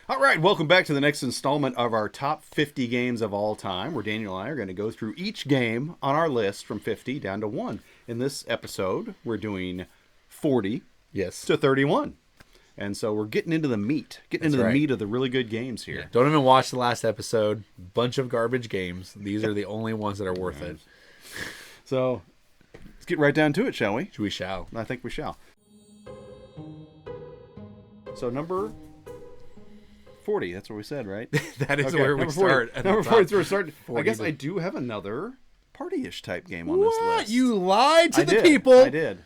All right, welcome back to the next installment of our top 50 games of all time, where Daniel and I are going to go through each game on our list from 50 down to 1. In this episode, we're doing 40 to 31. And so we're getting into the meat, meat of the really good games here. Yeah. Don't even watch the last episode. Bunch of garbage games. These are the only ones that are worth it. So let's get right down to it, shall we? We shall. I think we shall. So number 40, that's what we said, right? That is where we start. Number 40 is where we're starting. I guess I do have another party-ish type game on this list. You lied to the people. I did.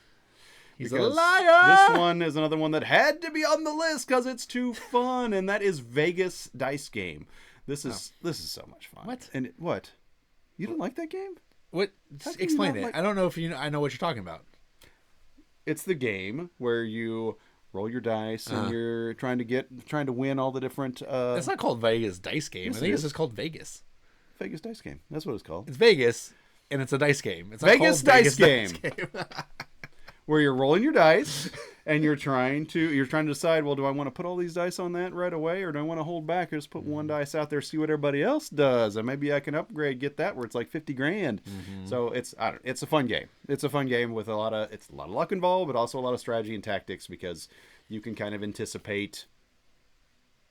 He's a liar. This one is another one that had to be on the list because it's too fun, and that is Vegas Dice Game. This is so much fun. What? And what? You didn't like that game? What? Explain it. I don't know if I know what you're talking about. It's the game where you roll your dice and you're trying to win all the different. It's not called Vegas Dice Game. Yes, I think it's just called Vegas. Vegas Dice Game. That's what it's called. It's Vegas, and it's a dice game. It's not Vegas called Dice Game. Where you're rolling your dice and you're trying to decide, well, do I want to put all these dice on that right away, or do I want to hold back or just put one dice out there, see what everybody else does, and maybe I can upgrade, get that where it's like 50 grand. So it's a fun game. It's a fun game with a lot of luck involved, but also a lot of strategy and tactics, because you can kind of anticipate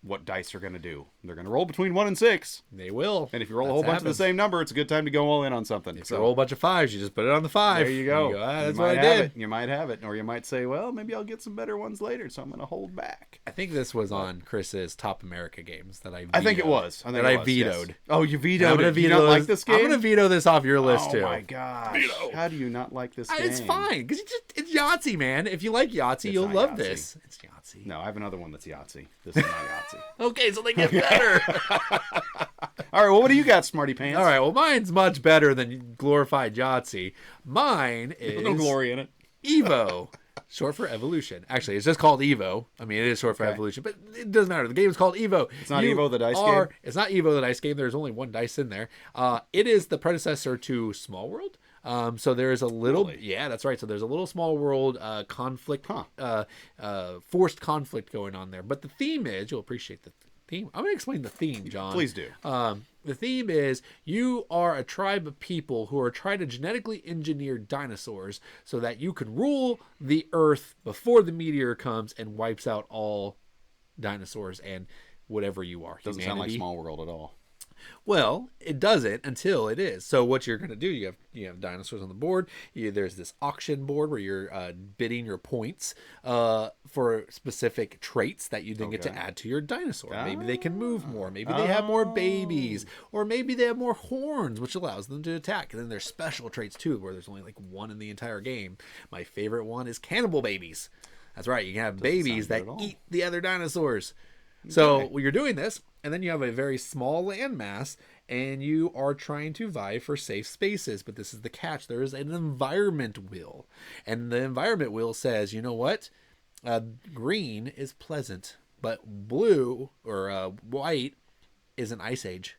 what dice are going to do. They're going to roll between 1 and 6. They will. And if you roll a whole bunch of the same number, it's a good time to go all in on something. If you roll a bunch of 5s, you just put it on the 5. There you go. That's what I did. You might have it. Or you might say, well, maybe I'll get some better ones later, so I'm going to hold back. I think this was on Chris's Top America games that I vetoed. I think it was. I vetoed. Yes. Oh, you vetoed it. You don't like this game? I'm going to veto this off your list, too. Oh, my gosh. Veto. How do you not like this game? It's fine, because it's Yahtzee, man. If you like Yahtzee, you'll love this. It's Yahtzee. No, I have another one that's Yahtzee. This is not Yahtzee. Okay, so they get better. All right, well, what do you got, Smarty Pants? All right, well, mine's much better than glorified Yahtzee. Mine is... There's no glory in it. Evo. Short for Evolution. Actually, it's just called Evo. I mean, it is short for Evolution, but it doesn't matter. The game is called Evo. It's not Evo the dice game? It's not Evo the dice game. There's only one dice in there. It is the predecessor to Small World. So there's a little... Yeah, that's right. So there's a little Small World conflict, forced conflict going on there. But the theme is... You'll appreciate the theme. I'm going to explain the theme, John. Please do. The theme is you are a tribe of people who are trying to genetically engineer dinosaurs so that you can rule the Earth before the meteor comes and wipes out all dinosaurs and whatever you are. Doesn't sound like Small World at all. Well, it doesn't until it is. So what you're going to do, you have dinosaurs on the board. There's this auction board where you're bidding your points for specific traits that you then get to add to your dinosaur. Maybe they can move more. Maybe they have more babies. Or maybe they have more horns, which allows them to attack. And then there's special traits, too, where there's only like one in the entire game. My favorite one is cannibal babies. That's right. You can have babies that eat the other dinosaurs. So you're doing this, and then you have a very small landmass, and you are trying to vie for safe spaces. But this is the catch. There is an environment wheel. And the environment wheel says, you know what? Green is pleasant, but blue or white is an ice age.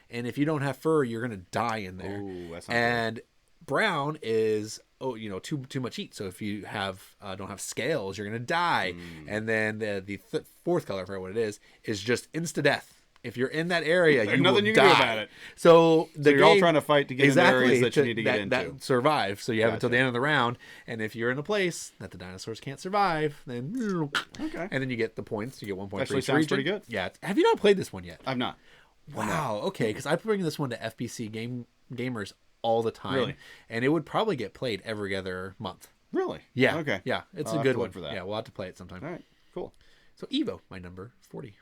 And if you don't have fur, you're going to die in there. Ooh, that's not and brown is... too much heat. So if you don't have scales, you're gonna die. And then the fourth color, I forget what it is just insta death. If you're in that area, there's nothing you can do about it. So you're all trying to fight to get in areas that you need to get into. That survive. So you have until the end of the round. And if you're in a place that the dinosaurs can't survive, then and then you get the points. You get 1 point. Actually, sounds pretty good. Yeah. Have you not played this one yet? I've not. Wow. Okay. Because I bring this one to FBC gamers all the time. Really? And it would probably get played every other month. Really? Yeah. Okay. Yeah. It's I'll a good have to one look for that. Yeah, we'll have to play it sometime. All right. Cool. So Evo, my number 40.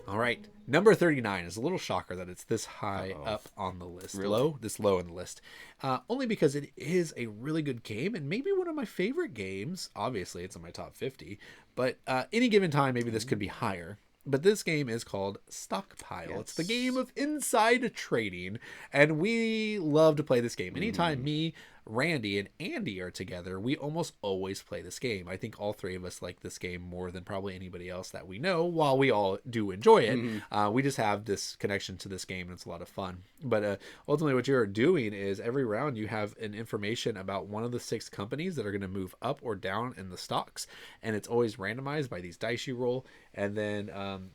All right. Number 39 is a little shocker that it's this high up on the list. Really? This low on the list. Only because it is a really good game and maybe one of my favorite games. Obviously, it's in my top 50. But any given time, maybe this could be higher. But this game is called Stockpile. Yes. It's the game of inside trading, and we love to play this game. Anytime me, Randy and Andy are together, we almost always play this game. I think all three of us like this game more than probably anybody else that we know. While we all do enjoy it, we just have this connection to this game, and it's a lot of fun. But ultimately, what you're doing is every round you have an information about one of the 6 companies that are going to move up or down in the stocks, and it's always randomized by these dice you roll, and then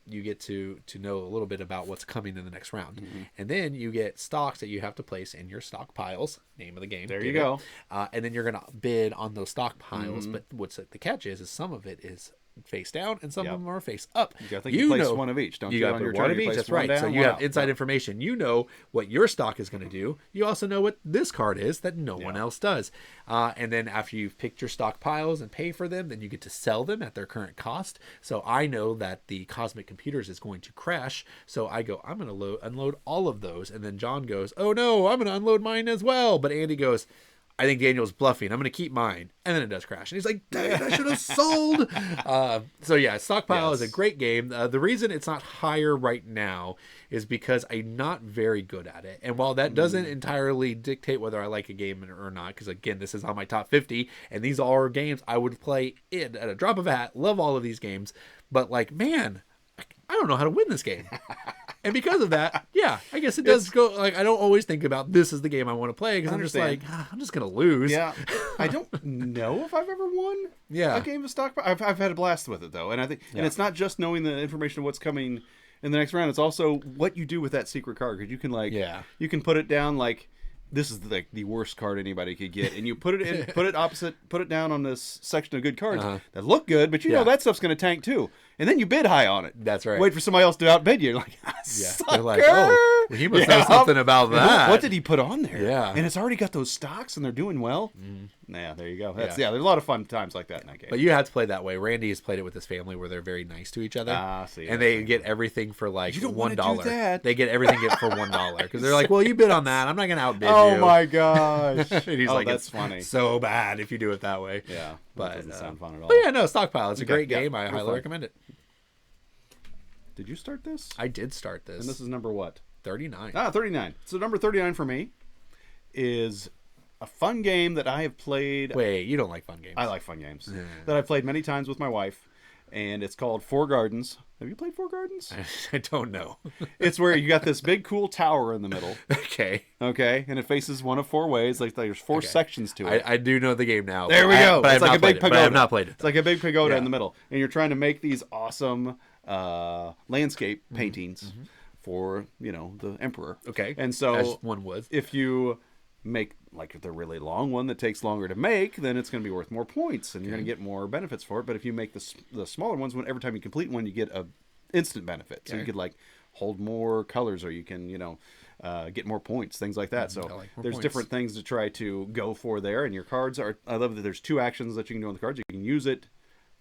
you get to know a little bit about what's coming in the next round. And then you get stocks that you have to place in your stockpiles, name of the game. There you go. And then you're going to bid on those stockpiles. But what's the catch is some of it is face down and some of them are face up. I think you place one of each, don't you? You got to one of each. That's right. So you have inside information. You know what your stock is going to do. You also know what this card is that no one else does. And then after you've picked your stockpiles and pay for them, then you get to sell them at their current cost. So I know that the Cosmic Computers is going to crash. So I go, I'm going to unload all of those. And then John goes, oh no, I'm going to unload mine as well. But Andy goes, I think Daniel's bluffing. I'm going to keep mine. And then it does crash. And he's like, dang it, I should have sold. So yeah, Stockpile is a great game. The reason it's not higher right now is because I'm not very good at it. And while that doesn't entirely dictate whether I like a game or not, because again, this is on my top 50, and these are games I would play at a drop of a hat. Love all of these games. But like, man, I don't know how to win this game. And because of that, yeah, I guess it does go, like, I don't always think about this is the game I want to play, because I'm just like, I'm just going to lose. Yeah. I don't know if I've ever won a game of Stockpile. I've had a blast with it, though. And I think, and it's not just knowing the information of what's coming in the next round. It's also what you do with that secret card. Because you can, like, you can put it down, like, this is like the worst card anybody could get, and you put it in, put it down on this section of good cards that look good, but you know that stuff's going to tank too, and then you bid high on it. That's right. Wait for somebody else to outbid you. You're like, sucker! They're like, oh, he must know something about that. What did he put on there? Yeah, and it's already got those stocks, and they're doing well. Yeah, there you go. That's, there's a lot of fun times like that in that game. But you have to play that way. Randy has played it with his family, where they're very nice to each other, and they get everything for like $1. They get everything for $1 because they're like, well, you bid on that. I'm not going to outbid you. Oh my gosh! And he's like, that's funny. So bad if you do it that way. Yeah, but it doesn't sound fun at all. But yeah, no, Stockpile. It's a great game. I highly recommend it. Did you start this? I did start this. And this is number what? 39. 39. So number 39 for me is a fun game that I have played. Wait, you don't like fun games? I like fun games that I've played many times with my wife, and it's called Four Gardens. Have you played Four Gardens? I don't know. It's where you got this big cool tower in the middle. Okay, and it faces one of 4 ways. Like there's 4 sections to it. I do know the game now. There we go. But it's like a big pagoda. I have not played it. It's like a big pagoda in the middle, and you're trying to make these awesome landscape paintings for the emperor. Okay, and so as one would. If you make like the really long one that takes longer to make, then it's going to be worth more points, and you're going to get more benefits for it. But if you make the smaller ones, every time you complete one, you get a instant benefit. So you could like hold more colors, or you can get more points, things like that. So there's different things to try to go for there. And your cards are. I love that there's 2 actions that you can do on the cards. You can use it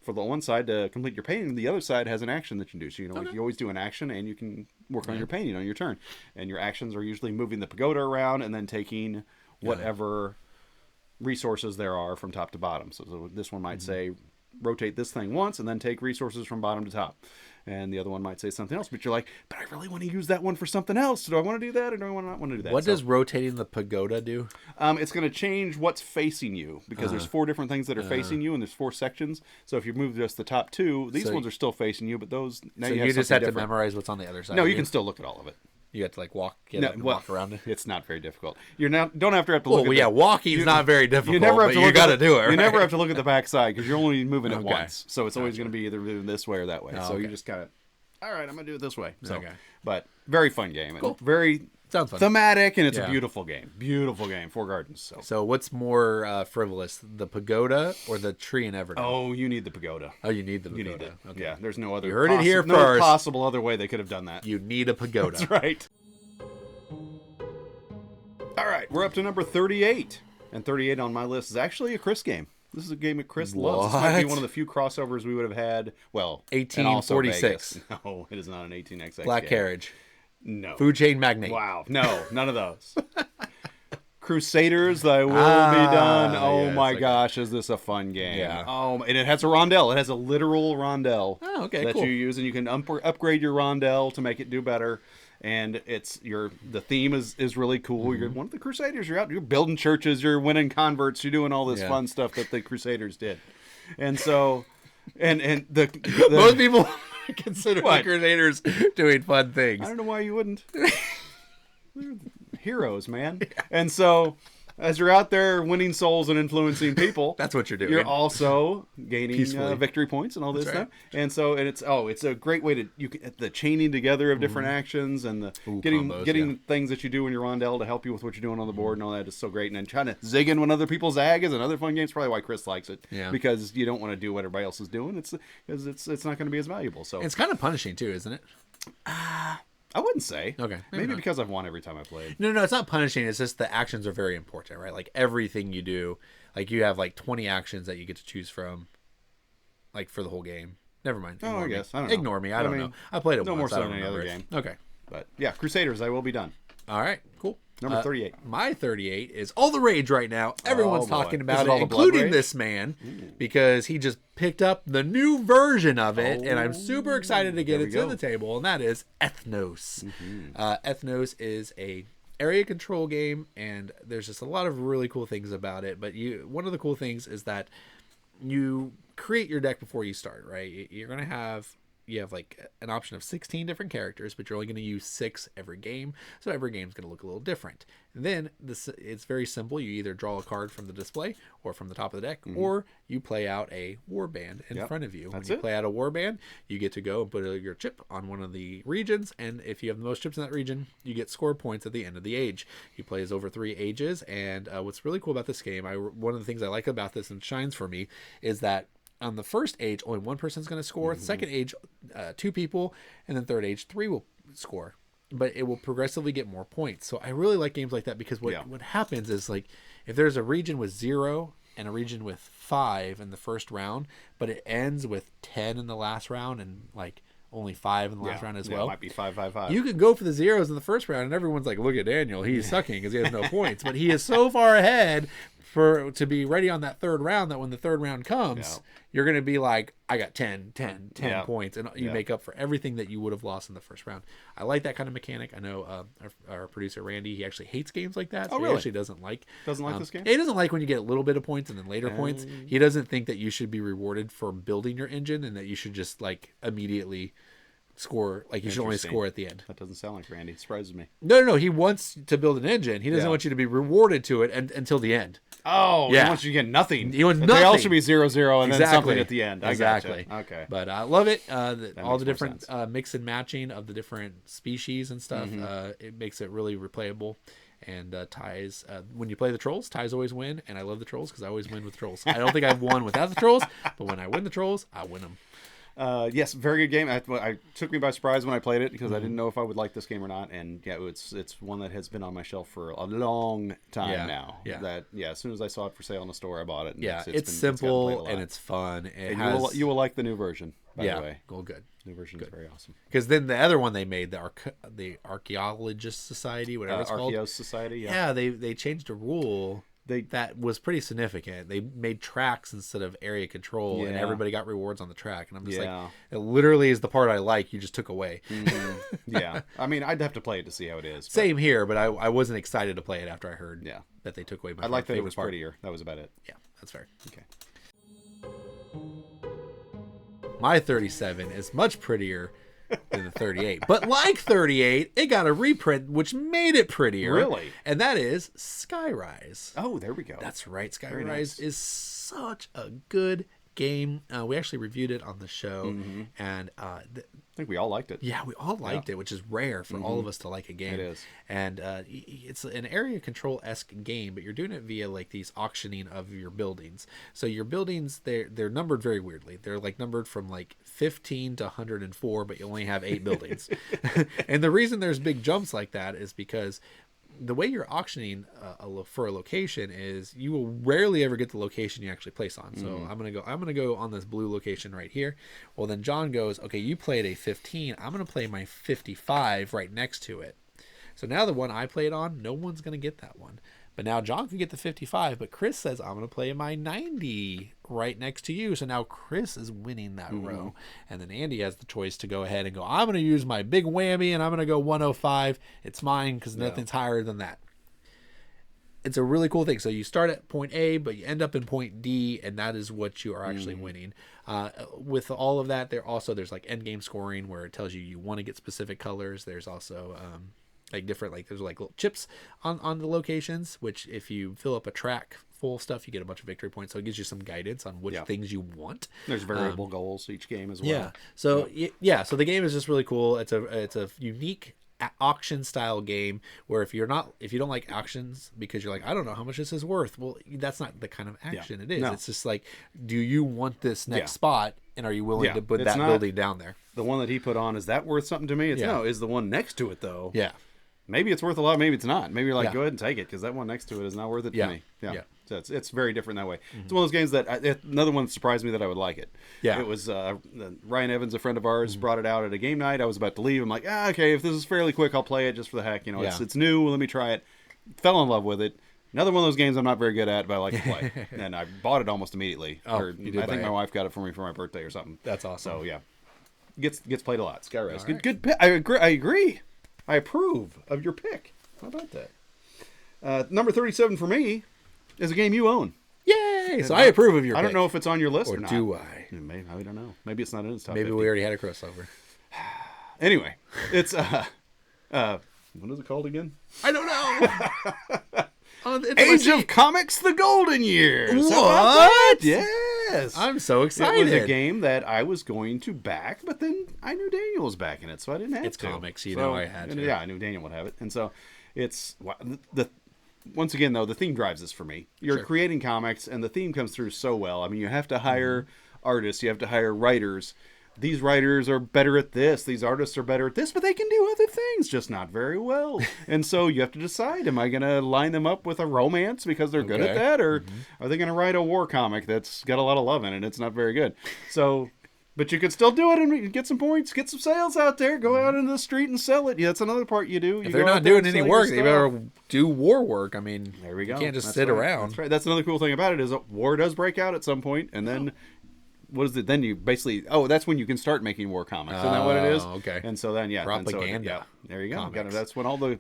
for the one side to complete your painting. The other side has an action that you can do. So like you always do an action, and you can work on your painting on your turn. And your actions are usually moving the pagoda around and then taking whatever resources there are from top to bottom. So this one might say rotate this thing once and then take resources from bottom to top. And the other one might say something else, but you're like, but I really want to use that one for something else. Do I want to do that, or do I not want to do that? What does rotating the pagoda do? It's going to change what's facing you, because there's 4 different things that are facing you, and there's 4 sections. So if you move just the top 2, these ones are still facing you, but those now so you just have to memorize what's on the other side. No, you can still look at all of it. You have to like walk around it. It's not very difficult. Don't have to look at walking's not very difficult. You never have to. You got to do it. Right? You never have to look at the back side, because you're only moving it once. So it's always going to be either moving this way or that way. So you just kind of, all right, I'm going to do it this way. So, but very fun game. Cool. And very sounds fun. Thematic, and it's a beautiful game. Beautiful game. 4 Gardens. So what's more frivolous, the pagoda or the tree in Everton? Oh, you need the pagoda. Oh, you need the pagoda. You need it. Okay. Yeah, there's no other. You heard it here no first. Possible other way they could have done that. You need a pagoda. That's right. All right, we're up to number 38. And 38 on my list is actually a Chris game. This is a game that Chris loves. This might be one of the few crossovers we would have had. Well, 1846. No, it is not an 18XX Black game. Carriage. No. Food chain magnate. Wow. No, none of those. Crusaders, Thy Will Be Done. Oh my gosh, is this a fun game? Yeah. Oh, and it has a rondelle. It has a literal rondelle. Oh, okay, that cool. you use, and you can upgrade your rondelle to make it do better. and the theme is really cool. You're one of the Crusaders. You're building churches. You're winning converts. You're doing all this fun stuff that the Crusaders did, and so and the most people consider What? the Crusaders doing fun things. I don't know why you wouldn't. They're heroes, man. And so, as you're out there winning souls and influencing people, That's what you're doing. You're also gaining Peacefully. victory points and all this That's right. stuff. And so, it's a great way to the chaining together of different actions and the combos, getting things that you do in your rondel to help you with what you're doing on the board and all that is so great. And then trying to zig in when other people's ag is another fun game. It's probably why Chris likes it. Yeah. Because you don't want to do what everybody else is doing. It's not going to be as valuable. So It's kind of punishing too, isn't it? I wouldn't say. Okay, maybe Maybe not. because I've won every time I played. No, it's not punishing. It's just the actions are very important, right? Like everything you do, like you have like 20 actions that you get to choose from, like for the whole game. Never mind. Oh, Ignore I me. guess. I don't know. Ignore me. I don't mean, know. I played it no once. more so I don't than any other remember it. game. Okay. But yeah, Crusaders, I will be done. All right. Cool. Number 38. My 38 is all the rage right now. Everyone's Oh, boy. talking Is about it all it, the blood including rage? this man, because he just picked up the new version of it, and I'm super excited to get there it we to go. the table, and that is Ethnos. Ethnos is a area control game, and there's just a lot of really cool things about it. But one of the cool things is that you create your deck before you start, right? You have like an option of 16 different characters, but you're only going to use 6 every game. So every game's going to look a little different. And then it's very simple. You either draw a card from the display or from the top of the deck, or you play out a warband in front of you. When you play out a warband, you get to go and put your chip on one of the regions. And if you have the most chips in that region, you get score points at the end of the age. You play as over 3 ages. And what's really cool about this game, one of the things I like about this and shines for me, is that on the first age, only one person's going to score. Second age, 2 people, and then third age, 3 will score. But it will progressively get more points. So I really like games like that because what happens is, like, if there's a region with 0 and a region with 5 in the first round, but it ends with 10 in the last round and like only 5 in the last round as well. It might be 5-5-5. You could go for the zeros in the first round, and everyone's like, "Look at Daniel, he's sucking because he has no points." But he is so far ahead to be ready on that third round that when the third round comes, you're going to be like, "I got 10 points," and you make up for everything that you would have lost in the first round. I like that kind of mechanic. I know our producer Randy, he actually hates games like that. So really? He actually doesn't like this game? He doesn't like when you get a little bit of points and then later points. He doesn't think that you should be rewarded for building your engine and that you should just like immediately score, like you should only score at the end. That doesn't sound like Randy. It surprises me. No. He wants to build an engine. He doesn't want you to be rewarded to it until the end. Oh, Yeah. he wants you to get nothing. He wants They all nothing. should be 0-0 and then something at the end. I Exactly. gotcha. Okay. But I love it. All makes the more different sense. mix and matching of the different species and stuff. It makes it really replayable. And ties, when you play the trolls, ties always win. And I love the trolls because I always win with trolls. I don't think I've won without the trolls, but when I win the trolls, I win them. Yes, very good game. I took me by surprise when I played it because I didn't know if I would like this game or not. And yeah, it's one that has been on my shelf for a long time now. Yeah. As soon as I saw it for sale in the store, I bought it. And Yeah, it's gotten played a simple lot. and it's fun. It And has, you will like the new version. By the way, well, good. new version is very awesome. Because then the other one they made, the Archaeologist Society, whatever it's called. Archaeos Society. Yeah, they changed a rule that was pretty significant. They made tracks instead of area control, and everybody got rewards on the track. And I'm just like, it literally is the part I like. You just took away. Yeah, I mean, I'd have to play it to see how it is. But Same here, but I wasn't excited to play it after I heard that they took away my I liked that it favorite was part. prettier. That was about it. Yeah, that's fair. Okay. My 37 is much prettier than the 38. But like 38, it got a reprint, which made it prettier. Really? And that is Skyrise. Oh, there we go. That's right. Skyrise nice. is such a good game. We actually reviewed it on the show. And I think we all liked it. yeah, we all liked it, which is rare for all of us to like a game. It is. And it's an area control-esque game, but you're doing it via like these auctioning of your buildings. So your buildings, they're numbered very weirdly. They're like numbered from like 15 to 104, but you only have 8 buildings. And the reason there's big jumps like that is because the way you're auctioning for a location is you will rarely ever get the location you actually place on. So I'm gonna go on this blue location right here. Well, then John goes, okay, you played a 15. I'm gonna play my 55 right next to it. So now the one I played on, no one's gonna get that one. But now John can get the 55, but Chris says, I'm going to play my 90 right next to you. So now Chris is winning that row. And then Andy has the choice to go ahead and go, I'm going to use my big whammy and I'm going to go 105. It's mine because nothing's higher than that. It's a really cool thing. So you start at point A, but you end up in point D, and that is what you are actually winning. With all of that, there's like end game scoring where it tells you want to get specific colors. There's also like different, like there's like little chips on the locations, which if you fill up a track full of stuff, you get a bunch of victory points. So it gives you some guidance on which things you want. There's variable goals each game as well. Yeah. So so the game is just really cool. It's a unique auction style game where if you don't like auctions because you're like, I don't know how much this is worth, well, that's not the kind of action it is. It's just like, do you want this next spot, and are you willing to put that building down there? The one that he put on, is that worth something to me? It's no. Is the one next to it though? Maybe it's worth a lot, maybe it's not. Maybe you're like, go ahead and take it because that one next to it is not worth it to me. So it's very different that way. It's one of those games that another one that surprised me that I would like it. It was Ryan Evans, a friend of ours, brought it out at a game night. I was about to leave. I'm like, okay, if this is fairly quick, I'll play it just for the heck. It's new. Let me try it. Fell in love with it. Another one of those games I'm not very good at, but I like to play. And I bought it almost immediately. I think my wife got it for me for my birthday or something. That's awesome. So gets played a lot. Skyrise, good pick. I agree. I approve of your pick. How about that? Number 37 for me is a game you own. Yay! So I approve of your pick. I don't know if it's on your list or not. Do I? Maybe, I don't know. Maybe it's not in his top Maybe 50. we already had a crossover. Anyway, it's what is it called again? I don't know. Age of Comics: The Golden Years. What? Yes. I'm so excited. It was a game that I was going to back, but then I knew Daniel was backing it, so I didn't have It's to. comics, know I had to. Yeah, I knew Daniel would have it. And so it's once again, though, the theme drives this for me. You're creating comics, and the theme comes through so well. I mean, you have to hire artists. You have to hire writers. These writers are better at this. These artists are better at this, but they can do other things, just not very well. And so you have to decide, am I going to line them up with a romance because they're good at that? Or are they going to write a war comic that's got a lot of love in it and it's not very good? So... But you could still do it and get some points, get some sales out there, go out into the street and sell it. Yeah, that's another part you do. If they're not doing any work, they better do war work. I mean, there we go. You can't just sit around. That's right. That's another cool thing about it is war does break out at some point, and then what is it? Then you basically that's when you can start making war comics. Isn't that what it is? Okay. And so then propaganda. There you go. That's when all the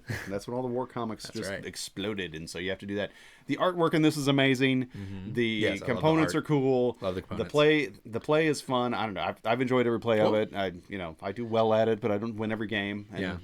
war comics exploded, and so you have to do that. The artwork in this is amazing. The components are cool. Love the components. The play is fun. I don't know. I've enjoyed every play of it. I do well at it, but I don't win every game. And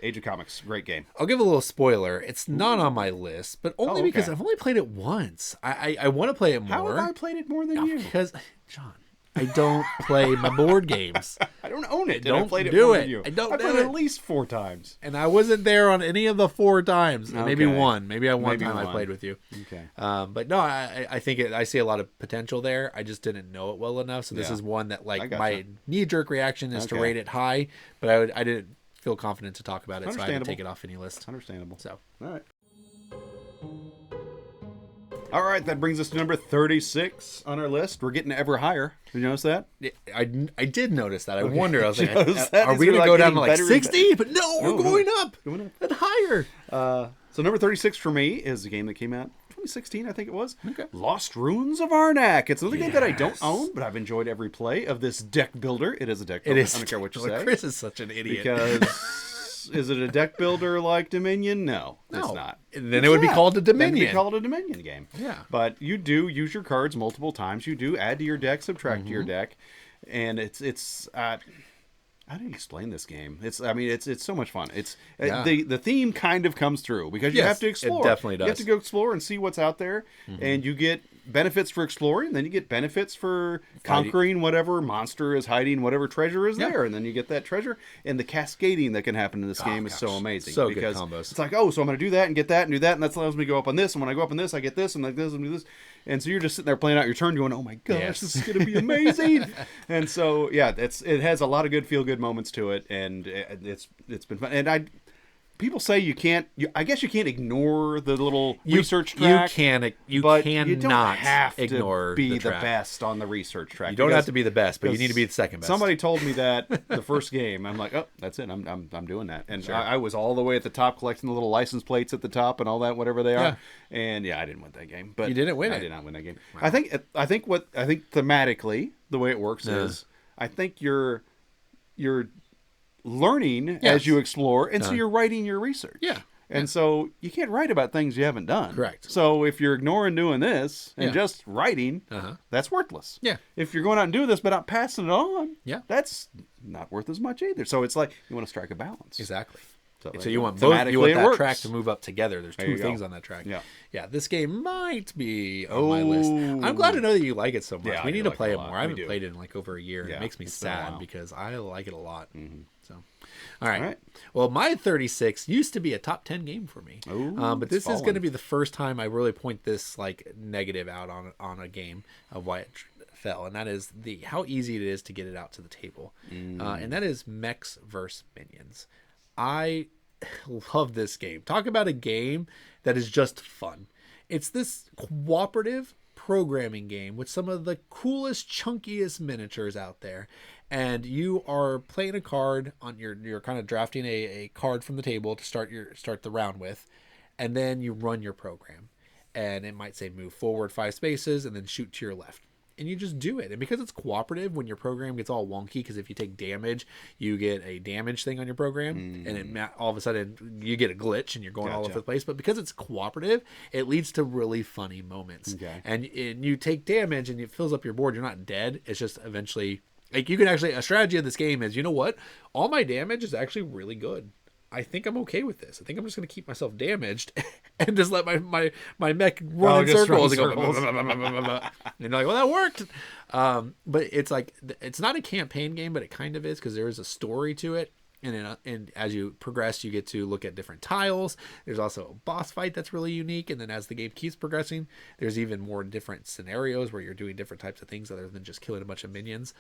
Age of Comics, great game. I'll give a little spoiler. It's not on my list, but only because I've only played it once. I want to play it more. How have I played it more than you? Because John, I don't play my board games. I don't own it. Don't I played it do more it. than you. I don't I do played it at least 4 times. And I wasn't there on any of the 4 times. Maybe Okay. one. Maybe one Maybe time one. I played with you. Okay. But no, I think I see a lot of potential there. I just didn't know it well enough. So this is one that my knee-jerk reaction is to rate it high, but I didn't feel confident to talk about it, so I had to take it off any list. Understandable. So All right, that brings us to number 36 on our list. We're getting ever higher. Did you notice that? I did notice that. I wonder. I was like, that? are we going to go down to like 60? But no, we're going up. Going up. And higher. So number 36 for me is a game that came out 2016, I think it was. Okay. Lost Ruins of Arnak. It's another game that I don't own, but I've enjoyed every play of this deck builder. It is a deck builder. It is. I don't care what you say. Chris is such an idiot. Because is it a deck builder like Dominion? No, it's not. Then it would be called a Dominion. Then it would be called a Dominion game. Yeah. But you do use your cards multiple times. You do add to your deck, subtract to your deck. And it's how do you explain this game? It's so much fun. It's the theme kind of comes through because you have to explore. It definitely does. You have to go explore and see what's out there, and you get benefits for exploring, and then you get benefits for conquering whatever monster is hiding, whatever treasure is there, and then you get that treasure. And the cascading that can happen in this game is so amazing. So because good combos. It's like, so I'm going to do that and get that and do that, and that allows me to go up on this. And when I go up on this, I get this and like this and do this. And so you're just sitting there playing out your turn, going, "Oh my gosh, this is going to be amazing!" And so it has a lot of good feel good moments to it, and it's been fun. And people say you can't. I guess you can't ignore the little research track. You but cannot you don't have ignore to be the track. best on the research track. You don't have to be the best, but you need to be the second best. Somebody told me that the first game. I'm like, oh, that's it. I'm doing that. And I was all the way at the top collecting the little license plates at the top and all that, whatever they are. And I didn't win that game. But you didn't win it. I did not win that game. Wow. I think thematically the way it works is I think you're learning as you explore, and so you're writing your research. Yeah. And so you can't write about things you haven't done. Correct. So if you're ignoring doing this and just writing, that's worthless. Yeah. If you're going out and doing this but not passing it on, that's not worth as much either. So it's like you want to strike a balance. Exactly. So like, you want both. You want that track to move up together. There's two things on that track. Yeah. This game might be on my list. I'm glad to know that you like it so much. Yeah, we need to play it more. I haven't played it in like over a year. Yeah, it makes me sad because I like it a lot. Mm-hmm. So, all right. Well, my 36 used to be a top 10 game for me. But this is going to be the first time I really point this like negative out on a game of why it fell, and that is how easy it is to get it out to the table. And that is Mechs versus Minions. I love this game. Talk about a game that is just fun. It's this cooperative programming game with some of the coolest, chunkiest miniatures out there. And you are playing a card on you're kind of drafting a card from the table to start the round with, and then you run your program. And it might say move forward 5 spaces and then shoot to your left. And you just do it. And because it's cooperative, when your program gets all wonky, because if you take damage, you get a damage thing on your program, and all of a sudden you get a glitch and you're going all over the place. But because it's cooperative, it leads to really funny moments. And you take damage and it fills up your board. You're not dead. It's just eventually, like, you can actually, a strategy of this game is, you know what? All my damage is actually really good. I think I'm okay with this. I think I'm just going to keep myself damaged and just let my mech run in circles. And you're like, well, that worked. But it's like, it's not a campaign game, but it kind of is, because there is a story to it. And as you progress, you get to look at different tiles. There's also a boss fight that's really unique. And then as the game keeps progressing, there's even more different scenarios where you're doing different types of things other than just killing a bunch of minions.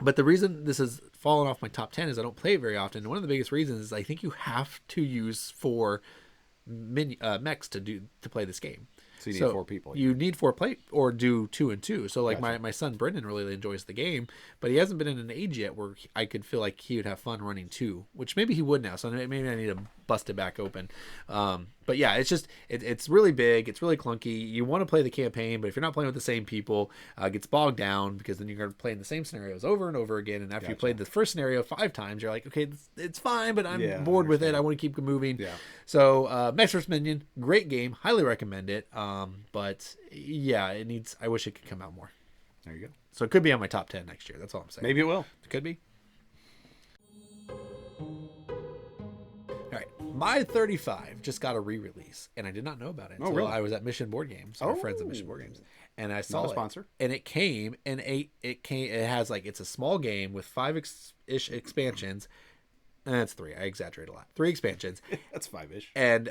But the reason this has fallen off my top 10 is I don't play it very often. And one of the biggest reasons is I think you have to use 4 mechs to play this game. So you need 4 people. You need 4 play or do 2 and 2. So like my son Brendan really enjoys the game, but he hasn't been in an age yet where I could feel like he would have fun running 2, which maybe he would now. So maybe I need to bust it back open. But yeah, it's just it's really big. It's really clunky. You want to play the campaign, but if you're not playing with the same people, it gets bogged down because then you're going to play in the same scenarios over and over again. And after you played the first scenario 5 times, you're like, okay, it's fine, but I'm bored with it. I want to keep moving. Yeah. So Mechs vs. Minion, great game. Highly recommend it. But yeah, I wish it could come out more. There you go. So it could be on my top 10 next year. That's all I'm saying. Maybe it will. It could be. All right. My 35 just got a re-release, and I did not know about it until really? I was at Mission Board Games. Our friends at Mission Board Games. And I saw not a sponsor. And it came, and it has like, it's a small game with 5-ish expansions. And it's 3. I exaggerate a lot. 3 expansions. That's 5-ish. And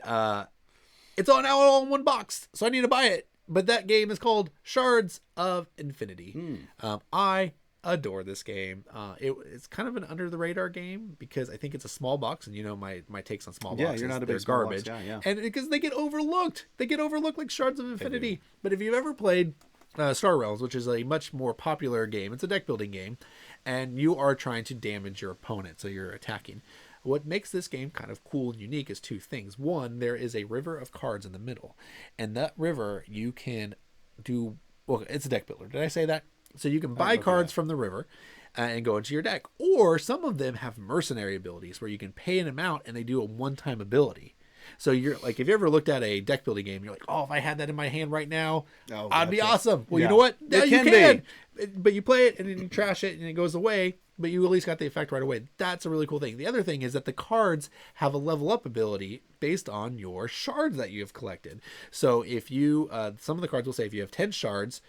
it's all in one box, so I need to buy it. But that game is called Shards of Infinity. I adore this game. It's kind of an under the radar game because I think it's a small box, and you know my takes on small boxes. Yeah, you're not a big garbage. Box. Yeah. And because they get overlooked, like Shards of Infinity. But if you've ever played Star Realms, which is a much more popular game, it's a deck building game, and you are trying to damage your opponent, so you're attacking. What makes this game kind of cool and unique is 2 things. One, there is a river of cards in the middle, and that river you can do. Well, it's a deck builder. Did I say that? So you can buy cards from the river and go into your deck, or some of them have mercenary abilities where you can pay an amount and they do a one-time ability. So you're like, if you ever looked at a deck building game, you're like, oh, if I had that in my hand right now, I'd be awesome. Well, you know what? Now you can. But you play it and then you trash it and it goes away, but you at least got the effect right away. That's a really cool thing. The other thing is that the cards have a level up ability based on your shards that you have collected. So if you, some of the cards will say if you have 10 shards,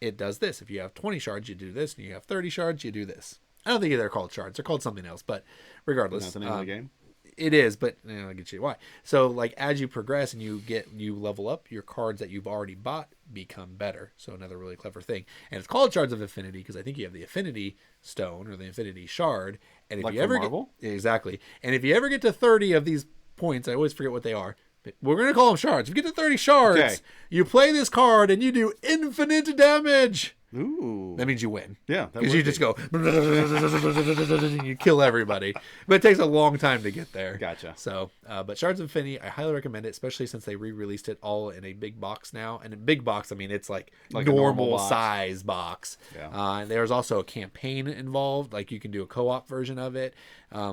it does this. If you have 20 shards, you do this. And you have 30 shards, you do this. I don't think they're called shards. They're called something else, but regardless. That's the name of the game? It is, but I'll get you why. So like as you progress and you level up, your cards that you've already bought become better. So another really clever thing. And it's called Shards of Infinity because I think you have the Infinity Stone or the Infinity Shard. And if Like you from ever Marvel? exactly. And if you ever get to 30 of these points, I always forget what they are. But we're going to call them shards. If you get to 30 shards, Okay. you play this card and you do infinite damage. Ooh. That means you win. Yeah, that because would you be. just go and you kill everybody, but it takes a long time to get there. Gotcha. So, but Shards of Infinity, I highly recommend it, especially since they re-released it all in a big box now. And in big box, I mean it's like a normal box. size box. Yeah. And there's also a campaign involved. Like you can do a co-op version of it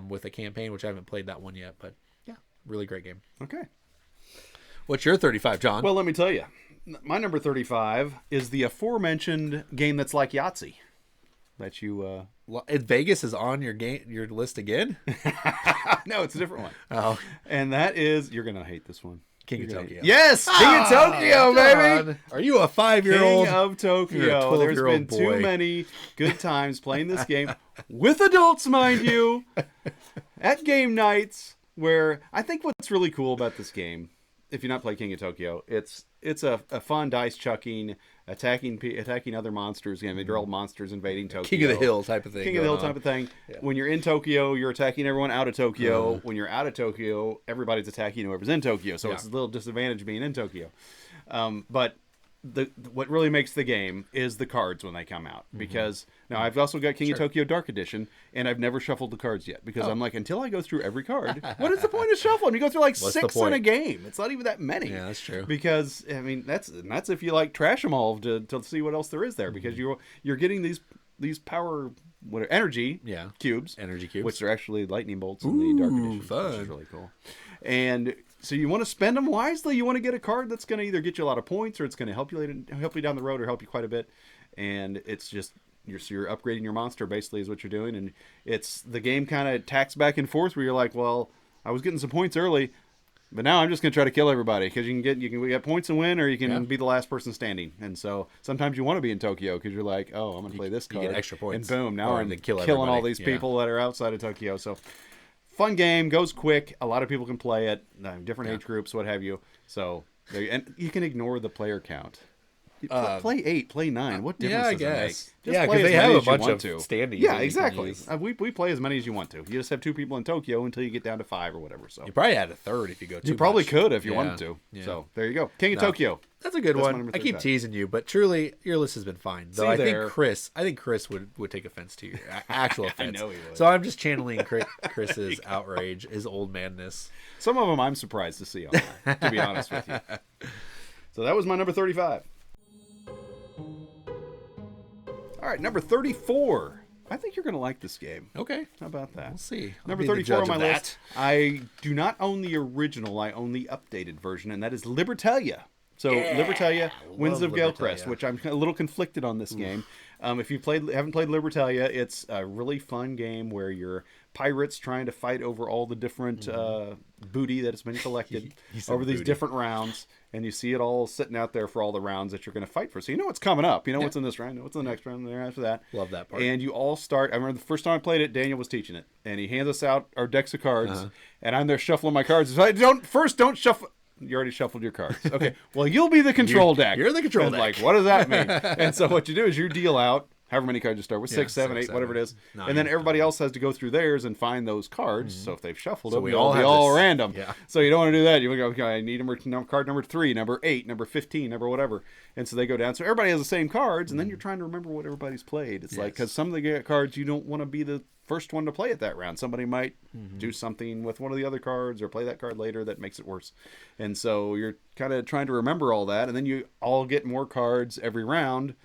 with a campaign, which I haven't played that one yet, but yeah, really great game. Okay. What's your 35, John? Well, let me tell you. My number 35 is the aforementioned game that's like Yahtzee. That you... Vegas is on your list again? No, it's a different one. Oh. And that is... You're going to hate this one. King of Tokyo. Yes! King of Tokyo, baby! John, are you a 5-year-old? King of Tokyo. You're a 12-year-old There's been boy. too many good times playing this game. With adults, mind you. At game nights, where... I think what's really cool about this game, if you're not playing King of Tokyo, it's a fun dice chucking, attacking other monsters. They're all monsters invading Tokyo. King of the Hill type of thing. King of the Hill type of thing. Yeah. When you're in Tokyo, you're attacking everyone out of Tokyo. When you're out of Tokyo, everybody's attacking whoever's in Tokyo. So it's a little disadvantage being in Tokyo. But what really makes the game is the cards when they come out. Because now I've also got King of Tokyo Dark Edition, and I've never shuffled the cards yet. Because I'm like, until I go through every card, what is the point of shuffling? You go through like What's the 6 in point? a game. It's not even that many. Yeah, that's true. Because I mean, that's if you like trash them all to see what else there is there. Because you're getting these power energy cubes, energy cubes, which are actually lightning bolts in the Dark Edition, fun. which is really cool. And so you want to spend them wisely. You want to get a card that's going to either get you a lot of points, or it's going to help you down the road, or help you quite a bit. And it's just you're upgrading your monster basically is what you're doing. And it's the game kind of tacks back and forth where you're like, well, I was getting some points early, but now I'm just going to try to kill everybody because you can get points and win, or you can be the last person standing. And so sometimes you want to be in Tokyo because you're like, oh, I'm going to play this card. You get extra points. And boom, now I'm killing everybody. all these people that are outside of Tokyo. So fun game, goes quick. A lot of people can play it. Different age groups, what have you. So and you can ignore the player count. Play 8, play 9. What difference does it make? Just Yeah, play because as they many have a as you bunch want of to. standings. Yeah, that you can exactly. use. We play as many as you want to. You just have 2 people in Tokyo until you get down to 5 or whatever. So You probably add a third if you go too you probably much. could if you Yeah, wanted to. yeah. So there you go. King of Tokyo. That's a good That's my one. number I keep 35. teasing you, but truly, your list has been fine. Though See I there. think Chris would take offense to your actual offense. know he would. So I'm just channeling Chris's outrage, his old manness. Some of them I'm surprised to see on there, to be honest with you. So that was my number 35. All right, number 34. I think you're going to like this game. Okay, How about that? we'll see. I'll Number be the 34 on judge my of list. I do not own the original. I own the updated version, and that is Libertalia. So Libertalia, Winds of Galecrest, Libertalia. which I'm a little conflicted on this game. If you haven't played Libertalia, it's a really fun game where you're pirates trying to fight over all the different booty that has been collected over these different rounds, and you see it all sitting out there for all the rounds that you're going to fight for. So you know what's coming up. You know what's in this round. You know what's in the next round. And there after that. Love that part. And you all start. I remember the first time I played it, Daniel was teaching it, and he hands us out our decks of cards, and I'm there shuffling my cards. So don't shuffle. You already shuffled your cards. Okay. Well, you'll be the control deck. You're the control And deck. like, what does that mean? And so what you do is you deal out however many cards you start with, 6, 7, 8, 7, whatever it is. 9, And then everybody else has to go through theirs and find those cards. So if they've shuffled them, we they'll all be have all this- random. yeah. So you don't want to do that. You want to go, okay, I need card number 3, number 8, number 15, number whatever. And so they go down. So everybody has the same cards, and then you're trying to remember what everybody's played. It's like, because some of the cards, you don't want to be the first one to play it that round. Somebody might do something with one of the other cards or play that card later that makes it worse. And so you're kind of trying to remember all that, and then you all get more cards every round.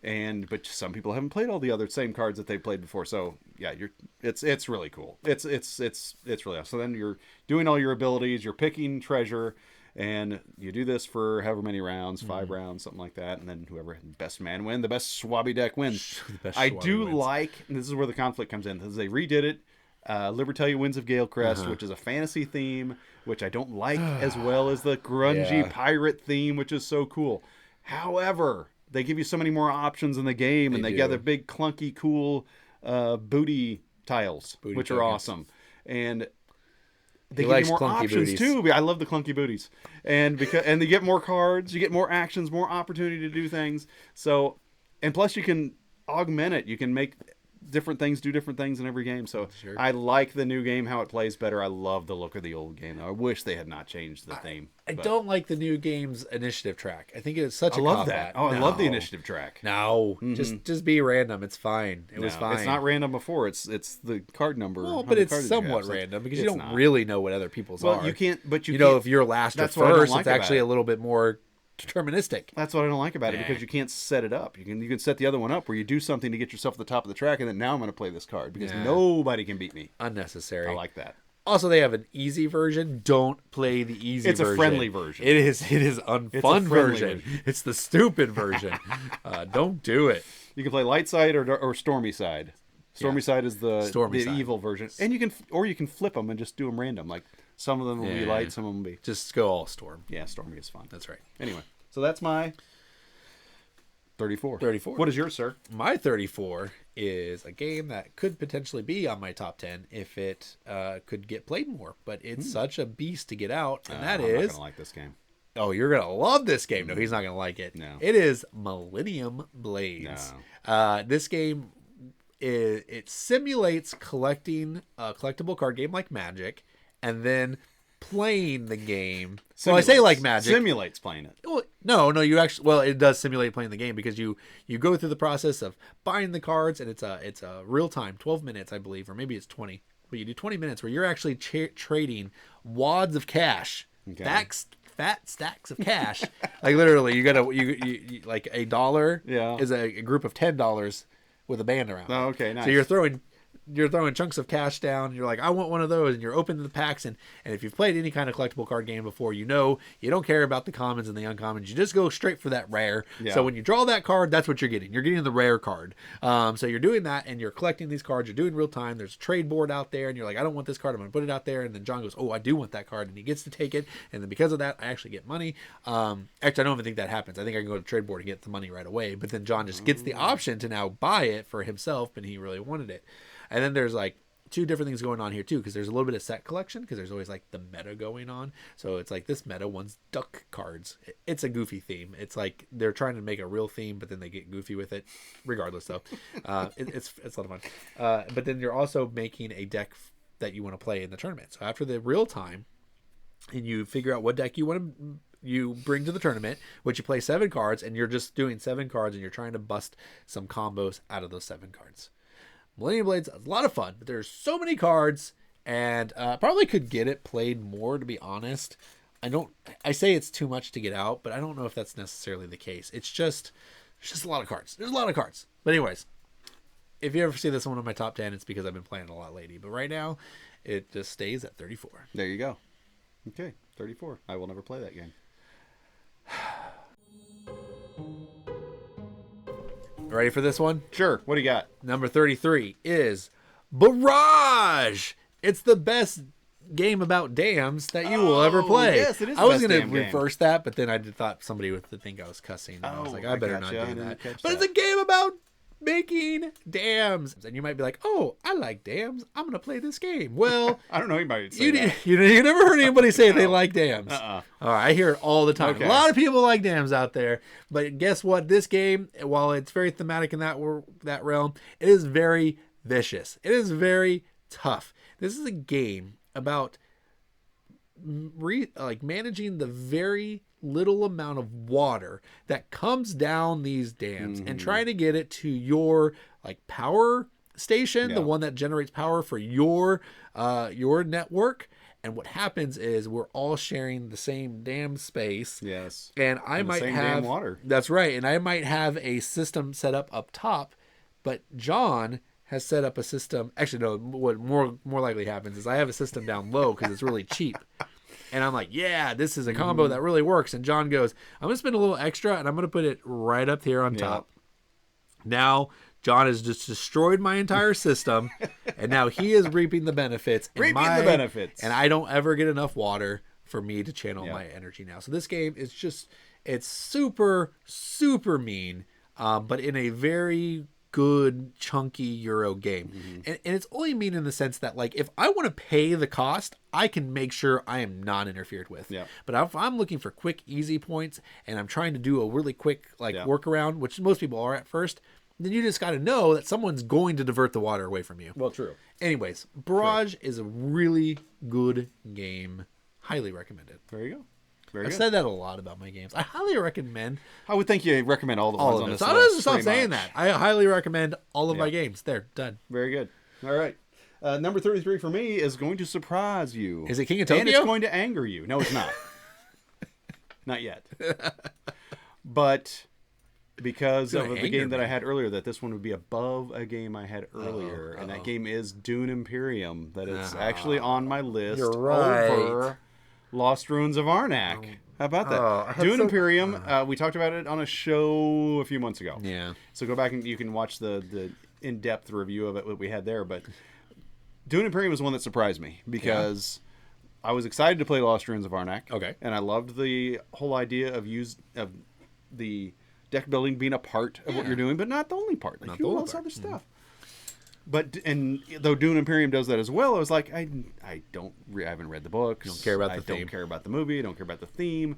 But some people haven't played all the other same cards that they've played before. So yeah, it's really cool. It's really awesome. So then you're doing all your abilities, you're picking treasure, and you do this for however many rounds, 5 rounds, something like that. And then whoever best man win, the best swabby deck wins. I do like, and this is where the conflict comes in, because they redid it. Libertalia Winds of Galecrest, which is a fantasy theme, which I don't like as well as the grungy pirate theme, which is so cool. However, they give you so many more options in the game, and they got the big clunky cool booty tiles, which are tokens. awesome. And they He give likes you more clunky options booties. too. I love the clunky booties, and you get more cards, you get more actions, more opportunity to do things. So, and plus you can augment it. You can make different things do different things in every game. So Sure. I like the new game, how it plays better. I love the look of the old game. I wish they had not changed the theme. I but don't like the new game's initiative track. I think it's such I a love cop-out. that. Oh, I love the No. initiative track. No, just be random. It's fine. It was No, fine. It's not random before. It's the card number. Well, how but many it's cards you have. somewhat So random because you it's don't not. really know what other people's Well, are. you can't. But you know, can't- if you're last or that's what I don't first, like it's about actually it. a little bit more deterministic. That's what I don't like about it Nah. because you can't set it up. You can set the other one up where you do something to get yourself to the top of the track, and then now I'm going to play this card because Yeah. nobody can beat me. Unnecessary. I like that. Also, they have an easy version. Don't play the easy It's a version. friendly version. It is unfun friendly version. version. It's the stupid version. Don't do it. You can play light side or stormy side. Stormy side is the Stormy side. evil version, and you can flip them and just do them random. Like some of them will be Yeah. light, some of them will be Just go all storm. yeah. Stormy is fun. That's right. Anyway, so that's my 34. 34. What is yours, sir? My 34 is a game that could potentially be on my top 10 if it could get played more, but it's such a beast to get out, and that I'm not is gonna like this game. oh, you're gonna love this game. No, he's not gonna like it. No. It is Millennium Blades. This game it simulates collecting a collectible card game like Magic, and then playing the game. So I say like Magic. Simulates playing it. Well, no, you actually. Well, it does simulate playing the game because you go through the process of buying the cards, and it's a real time, 12 minutes, I believe, or maybe it's 20. But you do 20 minutes where you're actually trading wads of cash, fat stacks of cash. Like literally, you like $1 Yeah. is a group of $10 with a band around. Oh, okay, nice. So you're throwing chunks of cash down. You're like, I want one of those, and you're opening the packs. And if you've played any kind of collectible card game before, you know you don't care about the commons and the uncommons. You just go straight for that rare. Yeah. So when you draw that card, that's what you're getting. You're getting the rare card. So you're doing that, and you're collecting these cards. You're doing real time. There's a trade board out there, and you're like, I don't want this card. I'm going to put it out there. And then John goes, oh, I do want that card, and he gets to take it. And then because of that, I actually get money. Actually, I don't even think that happens. I think I can go to trade board and get the money right away. But then John just gets the option to now buy it for himself, and he really wanted it. And then there's like two different things going on here too, because there's a little bit of set collection, because there's always like the meta going on. So it's like this meta one's duck cards. It's a goofy theme. It's like they're trying to make a real theme, but then they get goofy with it. Regardless, though, it's a lot of fun. But then you're also making a deck that you want to play in the tournament. So after the real time, and you figure out what deck you want to you bring to the tournament, which you play 7 cards, and you're just doing 7 cards, and you're trying to bust some combos out of those 7 cards. Millennium Blades is a lot of fun, but there's so many cards, and probably could get it played more, to be honest. I say it's too much to get out, but I don't know if that's necessarily the case. It's just a lot of cards. There's a lot of cards. But anyways, if you ever see this one in my top 10, it's because I've been playing a lot lately. But right now, it just stays at 34. There you go. Okay, 34. I will never play that game. Ready for this one? Sure. What do you got? Number 33 is Barrage. It's the best game about dams that you will ever play. Yes, it is. I was going to reverse that, but then I thought somebody would think I was cussing. And I was like, I better not gotcha. I do didn't that. catch But that. it's a game about making dams. And you might be like, oh, I like dams. I'm going to play this game. Well, I don't know anybody would say that. you never heard anybody say they like dams. Uh-uh. All right, I hear it all the time. Okay. A lot of people like dams out there, but guess what? This game, while it's very thematic in that realm, it is very vicious. It is very tough. This is a game about managing the very little amount of water that comes down these dams and trying to get it to your power station, the one that generates power for your network. And what happens is we're all sharing the same dam space. Yes. And I And the might same have damn water. That's right. And I might have a system set up top, but John has set up a system. Actually, no. What more likely happens is I have a system down low because it's really cheap. And I'm like, yeah, this is a combo that really works. And John goes, I'm going to spend a little extra, and I'm going to put it right up here on top. Now, John has just destroyed my entire system, and now he is reaping the benefits. And I don't ever get enough water for me to channel my energy now. So this game is it's super, super mean, but in a very good chunky Euro game. And it's only mean in the sense that, like, if I want to pay the cost, I can make sure I am not interfered with. Yeah. But if I'm looking for quick, easy points, and I'm trying to do a really quick, like, workaround, which most people are at first, then you just got to know that someone's going to divert the water away from you. Well, true. Anyways, Barrage is a really good game. Highly recommended. There you go. Very I've good. said that a lot about my games. I highly recommend I would think you recommend all the all ones of on it. this So I list. don't stop pretty saying much. that. I highly recommend all of my games. There, done. Very good. All right. Number 33 for me is going to surprise you. Is it King of And Tokyo? it's going to anger you. No, it's not. Not yet. But because It's of gonna the game anger that I me. had earlier, that this one would be above a game I had earlier. And that game is Dune Imperium. That is actually on my list You're right. over Lost Ruins of Arnak. How about that? Dune Imperium, we talked about it on a show a few months ago. Yeah. So go back and you can watch the in-depth review of it that we had there. But Dune Imperium was one that surprised me because I was excited to play Lost Ruins of Arnak. Okay. And I loved the whole idea of the deck building being a part of what you're doing, but not the only part. Like, Not you the do all only this part. other stuff. But and though Dune Imperium does that as well, I was like, I haven't read the books. Don't care about the I theme. don't care about the movie. I don't care about the theme.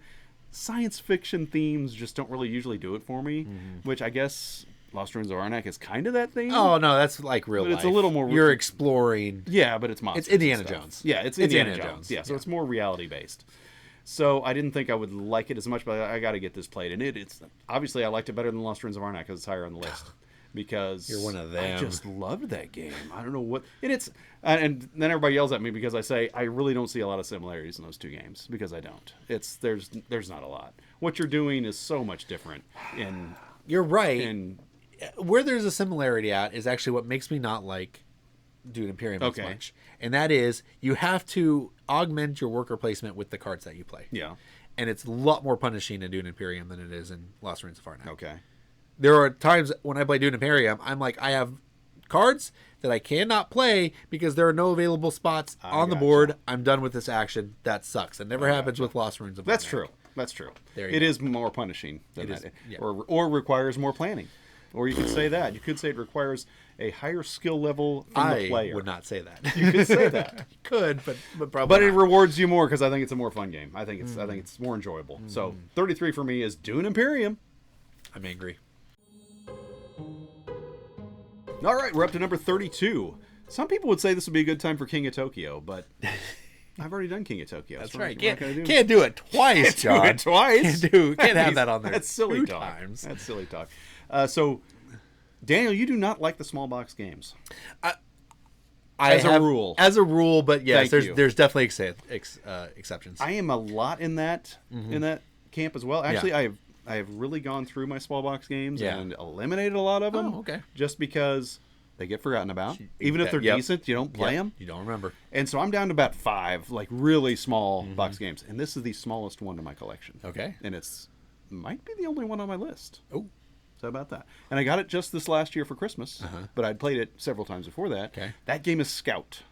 Science fiction themes just don't really usually do it for me. Which I guess Lost Ruins of Arnak is kind of that theme. Oh, no, that's like real But life. it's a little more- You're exploring. Yeah, but it's monsters. It's Indiana and stuff. Jones. Yeah, it's Indiana Jones. Yeah, so it's more reality based. So I didn't think I would like it as much, but I got to get this played. And it's obviously I liked it better than Lost Ruins of Arnak because it's higher on the list. Because You're one of I them. just loved that game. I don't know what and then everybody yells at me because I say I really don't see a lot of similarities in those two games because I don't. There's not a lot. What you're doing is so much different in You're right. in Where there's a similarity at is actually what makes me not like Dune Imperium as Okay. much. And that is you have to augment your worker placement with the cards that you play. yeah. And it's a lot more punishing in Dune Imperium than it is in Lost Ruins of Arnak. Okay. There are times when I play Dune Imperium, I'm like, I have cards that I cannot play because there are no available spots on the gotcha. board. I'm done with this action. That sucks. It never happens with Lost Ruins of Arnak. That's true. That's true. There you It go. is more punishing than It that, is, yeah. or requires more planning. Or you could say that. You could say it requires a higher skill level from the I player. would not say that. You could say that, Could, but probably but it not. rewards you more because I think it's a more fun game. I think it's more enjoyable. So 33 for me is Dune Imperium. I'm angry. All right, we're up to number 32. Some people would say this would be a good time for King of Tokyo, but I've already done King of Tokyo. That's so right. what can I do? Can't do it twice, John. Do it twice. Can't have that on there. That's silly two talk. times. That's silly talk. So, Daniel, you do not like the small box games. As a rule. As a rule, but yes, Thank you. there's definitely exceptions. I am a lot in that camp as well. Actually, Yeah. I have really gone through my small box games Yeah. and eliminated a lot of them. Oh, okay. Just because they get forgotten about. Even if they're Yep. decent, you don't play them. You don't remember. And so I'm down to about 5, like really small box games, and this is the smallest one in my collection. Okay. And it's might be the only one on my list. Oh, So how about that? And I got it just this last year for Christmas, but I'd played it several times before that. Okay. That game is Scout,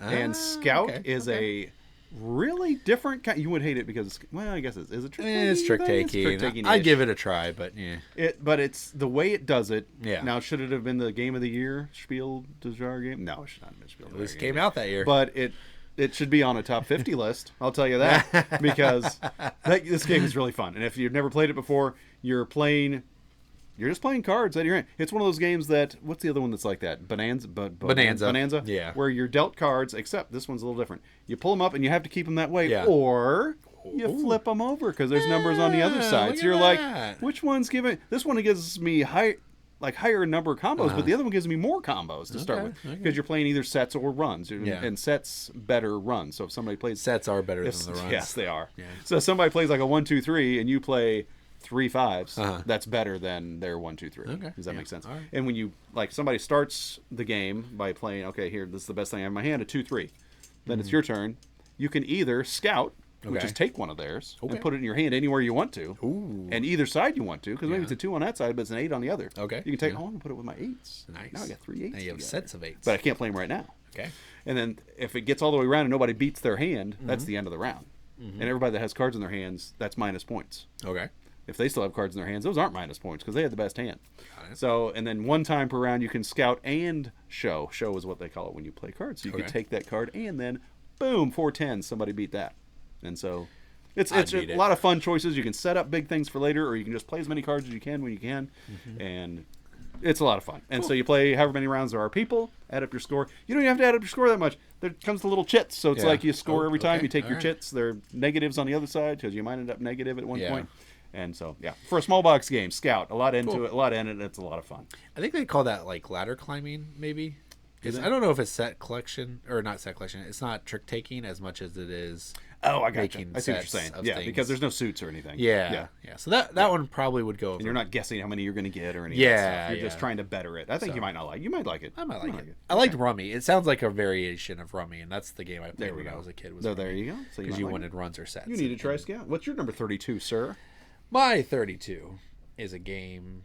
and Scout okay, is a really different kind. You would hate it because, well, I guess is it trick taking? it's trick It's taking. trick-taking-ish. I'd give it a try, but yeah. But it's the way it does it. Yeah. Now, should it have been the game of the year Spiel des Jahres game? No, it should not have been Spiel des At least Jahres it came game. out that year. But it should be on a top 50 list. I'll tell you that because this game is really fun. And if you've never played it before, you're just playing cards out of your hand. It's one of those games that, what's the other one that's like that? Bonanza. Bonanza. Yeah. Where you're dealt cards, except this one's a little different. You pull them up and you have to keep them that way, Yeah. or you flip them over because there's numbers on the other side. look So you're at like, that. which one's giving? This one gives me higher number of combos, but the other one gives me more combos to start with because you're playing either sets or runs, Yeah. and sets better runs. So if somebody plays Sets are better than the runs. yes, they are. Yeah. So if somebody plays like a 1-2-3 and you play 3 5s, that's better than their 1-2-3. Okay. Does that Yeah. make sense? All right. And when you somebody starts the game by playing, okay, here, this is the best thing I have in my hand, a 2-3. Then it's your turn. You can either scout, which Okay. is take one of theirs Okay. and put it in your hand anywhere you want to, Ooh. and either side you want to, because maybe Yeah. it's a 2 on that side, but it's an 8 on the other. Okay. You can take. Yeah. Oh, I'm gonna put it with my 8s. Nice. Now I got 3 8s. Now you have together. sets of 8s. But I can't play them right now. Okay. And then if it gets all the way around and nobody beats their hand, that's the end of the round. And everybody that has cards in their hands, that's minus points. Okay. If they still have cards in their hands, those aren't minus points because they had the best hand. Got it. So, and then one time per round, you can scout and show. Show is what they call it when you play cards. So you Okay. could take that card and then, boom, 4/10. Somebody beat that. And so it's I'd a beat it. lot of fun choices. You can set up big things for later, or you can just play as many cards as you can when you can. And it's a lot of fun. And so you play however many rounds there are people, add up your score. You don't even have to add up your score that much. There comes the little chits. So it's Yeah. like you score every time. Okay. You take All your right. chits. They're negatives on the other side because you might end up negative at one Yeah. point. And so, yeah, for a small box game, Scout, a lot into Cool. it, a lot in it. It's a lot of fun. I think they call that like ladder climbing, maybe. they? I don't know if it's set collection or not set collection. It's not trick taking as much as it is. Oh, I got you. Making I see what you're sets saying. of Yeah, things. because there's no suits or anything. Yeah. So that one probably would go over. And you're not guessing how many you're going to get or anything. Yeah, You're just yeah. trying to better it. I think you might not like. You might like it. I might You like it. I liked Rummy. It sounds like a variation of Rummy, and that's the game I There played we when go. I was a kid. Was So there you go. So because might you like wanted runs or sets. it. You need to try and Scout. What's your number 32, sir? My 32 is a game.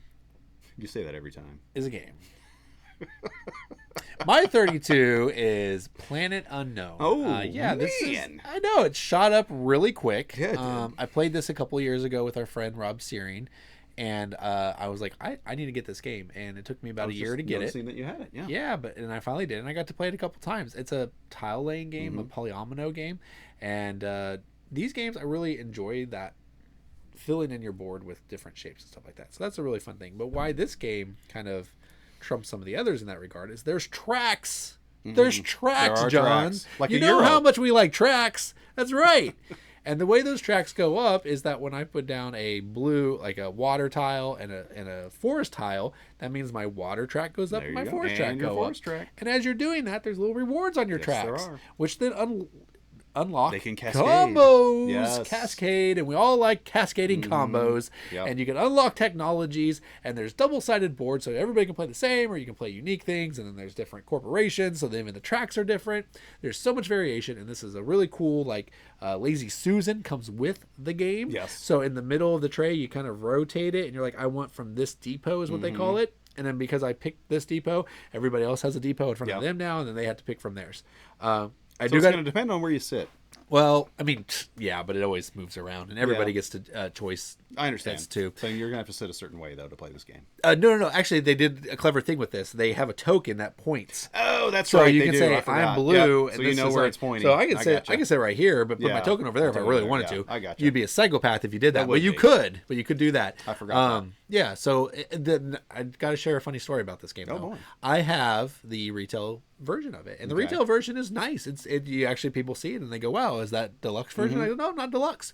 You say that every time. Is a game. My 32 is Planet Unknown. Oh, yeah, this is. man. I know it shot up really quick. Yeah, it did. I played this a couple years ago with our friend Rob Searing, and I was like, I need to get this game, and it took me about a year to get it. Noticing that you had it. Yeah. Yeah, and I finally did, and I got to play it a couple times. It's a tile laying game, a polyomino game, and these games I really enjoy that filling in your board with different shapes and stuff like that. So that's a really fun thing. But why this game kind of trumps some of the others in that regard is there's tracks. There's tracks, There are John. tracks. Like you a know Euro. how much we like tracks. That's right. And the way those tracks go up is that when I put down a blue, like a water tile and a forest tile, that means my water track goes up There and you my go. forest And track your go forest up. track. And as you're doing that, there's little rewards on your Yes, there tracks, are. which then unlock They can cascade. combos, Yes. cascade, and we all like cascading combos. Yep. And you can unlock technologies, and there's double-sided boards, so everybody can play the same, or you can play unique things. And then there's different corporations, so then even the tracks are different. There's so much variation, and this is a really cool Lazy Susan comes with the game. Yes. So in the middle of the tray, you kind of rotate it, and you're like, I want from this depot is what they call it. And then because I picked this depot, everybody else has a depot in front of Yep. them now, and then they have to pick from theirs. I So do it's got going to depend on where you sit. well, I mean, yeah, but it always moves around, and everybody Yeah. gets to choice. I understand. That's too. So you're going to have to sit a certain way, though, to play this game. No. Actually, they did a clever thing with this. They have a token that points. Oh, that's So right. you they can do. say I forgot. I'm blue, Yep. and So you this know is where like- it's pointing. So I can say gotcha. say right here, but put my Yeah. token over there if I Token really over wanted there. to. Yeah, I gotcha. You'd be a psychopath if you did that, That but would you be. could do that. I forgot that. Yeah. So I got to share a funny story about this game. Oh, though. boy. I have the retail version of it, and the Okay. retail version is nice. You actually people see it and they go, "Wow, is that deluxe version?" Mm-hmm. I go, "No, not deluxe."